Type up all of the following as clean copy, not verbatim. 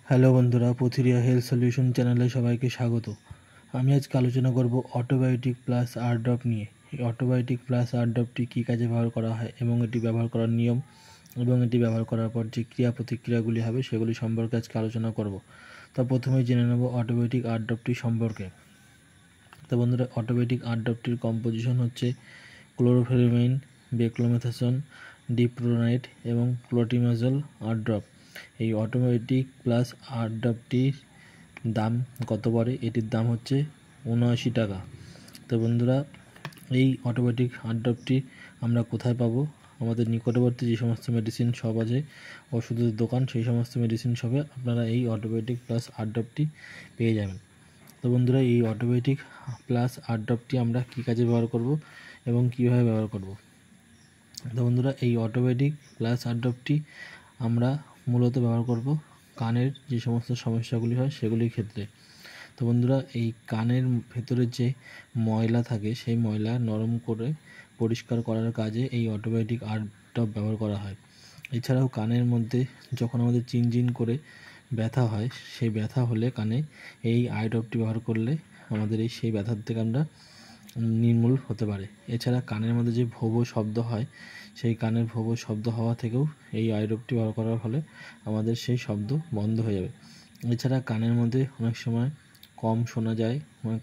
Hello বন্ধুরা, পথিরিয়া health solution চ্যানেলে সবাইকে স্বাগত। আমি আজকে আলোচনা করব অটোবায়োটিক প্লাস আর ড্রপ নিয়ে। এই অটোবায়োটিক প্লাস আর ড্রপটি কী কাজে ব্যবহার করা হয় এবং এটি ব্যবহার করার নিয়ম এবং এটি ব্যবহার করার পর যে ক্রিয়া প্রতিক্রিয়াগুলি হবে সেগুলি সম্পর্কে আজকে আলোচনা করব। তো প্রথমেই জেনে নেব অটোবায়োটিক আর ড্রপটি সম্পর্কে। তো বন্ধুরা, অটোবায়োটিক আর ড্রপটির কম্পোজিশন হচ্ছে ক্লোরোফেনিমাইন, বেক্লোমেথাসন, ডিপ্রোনাইট এবং ক্লোটিমাজল আর ড্রপ। এই অটোবায়োটিক প্লাস আর ড্রপটির দাম কত পড়ে? এটির দাম হচ্ছে 79 টাকা। তো বন্ধুরা, এই অটোবায়োটিক আর ড্রপটি আমরা কোথায় পাবো? আমাদের নিকটবর্তী যে সমস্ত মেডিসিন শপ আছে, ওষুধের দোকান, সেই সমস্ত মেডিসিন শপে আপনারা এই অটোবায়োটিক প্লাস আর ড্রপটি পেয়ে যাবেন। তো বন্ধুরা, এই অটোবায়োটিক প্লাস আর ড্রপটি আমরা কী কাজে ব্যবহার করব এবং কীভাবে ব্যবহার করব? তো বন্ধুরা, এই অটোবায়োটিক প্লাস আর ড্রপটি আমরা মূলত ব্যবহার করব কানের যে সমস্ত সমস্যাগুলি হয় সেগুলির ক্ষেত্রে। তো বন্ধুরা, এই কানের ভেতরে যে ময়লা থাকে সেই ময়লা নরম করে পরিষ্কার করার কাজে এই অটোবায়োটিক আর ড্রপ ব্যবহার করা হয়। এছাড়াও কানের মধ্যে যখন আমাদের চিনচিন করে ব্যথা হয়, সেই ব্যথা হলে কানে এই আই ড্রপটি ব্যবহার করলে আমাদের সেই ব্যথার থেকে আমরা নির্মূল হতে পারে। এছাড়া কানের মধ্যে যে ভোবো শব্দ হয়, সেই কানের ভোবো শব্দ হওয়া থেকেও এই আই ড্রপটি ব্যবহার করার ফলে আমাদের সেই শব্দ বন্ধ হয়ে যাবে। এছাড়া কানের মধ্যে অনেক সময় কম শোনা যায়,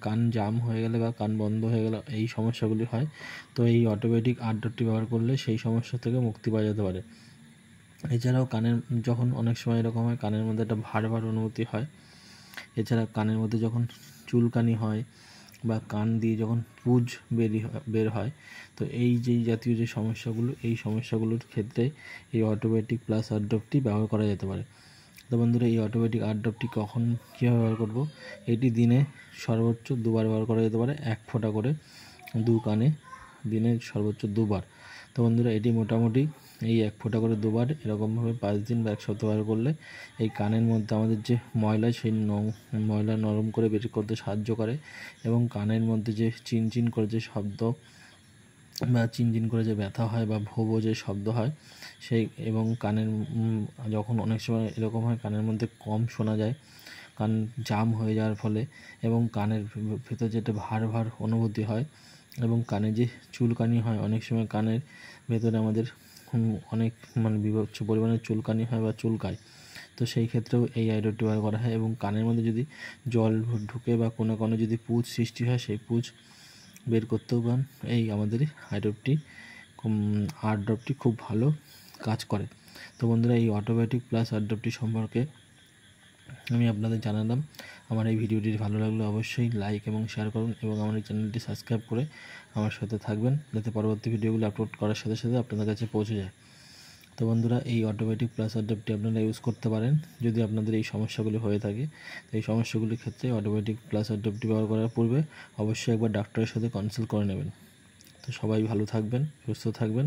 কান জাম হয়ে গেলে বা কান বন্ধ হয়ে গেলে এই সমস্যাগুলি হয়। তো এই অটোবায়োটিক আর ড্রপটি ব্যবহার করলে সেই সমস্যা থেকে মুক্তি পাওয়া যেতে পারে। এছাড়াও কানের যখন অনেক সময় এরকম হয়, কানের মধ্যে একটা ভার ভার অনুভূতি হয়। এছাড়া কানের মধ্যে যখন চুলকানি হয় বা কান দিয়ে যখন পুজ বের হয়, তো এই যে জাতীয় যে সমস্যাগুলো, এই সমস্যাগুলোর ক্ষেত্রে এই অটোবায়োটিক প্লাস আর ড্রপটি ব্যবহার করা যেতে পারে। তো বন্ধুরা, এই অটোবায়োটিক আর ড্রপটি কখন কীভাবে ব্যবহার করব? এটি দিনে সর্বোচ্চ 2বার ব্যবহার করা যেতে পারে, 1 ফোঁটা করে 2 কানে দিনে সর্বোচ্চ 2বার। তো বন্ধুরা, এটি মোটামুটি এই 1 ফোঁটা করে 2বার এরকমভাবে 5 দিন বা 1 সপ্তাহ ব্যবহার করলে এই কানের মধ্যে আমাদের যে ময়লা, সেই ময়লা নরম করে বের করতে সাহায্য করে এবং কানের মধ্যে যে চিনচিন করে যে শব্দ বা চিনচিন করে যে ব্যথা হয় বা ভোবো যে শব্দ হয় সেই, এবং কানের যখন অনেক সময় এরকম হয় কানের মধ্যে কম শোনা যায়, কান জাম হয়ে যাওয়ার ফলে, এবং কানের ভেতর যেটা ভার ভার অনুভূতি হয় এবং কানে যে চুলকানি হয়, অনেক সময় কানের ভেতরে আমাদের অনেক বিভৎস পরিমাণে চুলকানি হয় বা চুলকায়। তো সেই ক্ষেত্রেও এই আই ড্রপটি ব্যবহার করা হয় এবং কানের মধ্যে যদি জল ঢুকে বা কোনো যদি পুঁজ সৃষ্টি হয়, সেই পুঁজ বের করতেও পান এই আমাদের আই ড্রপটি আর ড্রপটি খুব ভালো কাজ করে। তো বন্ধুরা, এই অটোবায়োটিক প্লাস আর ড্রপটি সম্পর্কে আমি আপনাদের জানালাম। আমার এই ভিডিওটি ভালো লাগলে অবশ্যই লাইক এবং শেয়ার করুন এবং আমার এই চ্যানেলটি সাবস্ক্রাইব করে আমার সাথে থাকবেন, যাতে পরবর্তী ভিডিওগুলো আপলোড করার সাথে সাথে আপনাদের কাছে পৌঁছে যায়। তো বন্ধুরা, এই অটোবায়োটিক প্লাস আর ড্রপটি আপনারা ইউজ করতে পারেন যদি আপনাদের এই সমস্যাগুলি হয়ে থাকে। তো এই সমস্যাগুলির ক্ষেত্রে অটোবায়োটিক প্লাস আর ড্রপটি ব্যবহার করার পূর্বে অবশ্যই একবার ডাক্তারের সাথে কনসাল্ট করে নেবেন। তো সবাই ভালো থাকবেন, সুস্থ থাকবেন।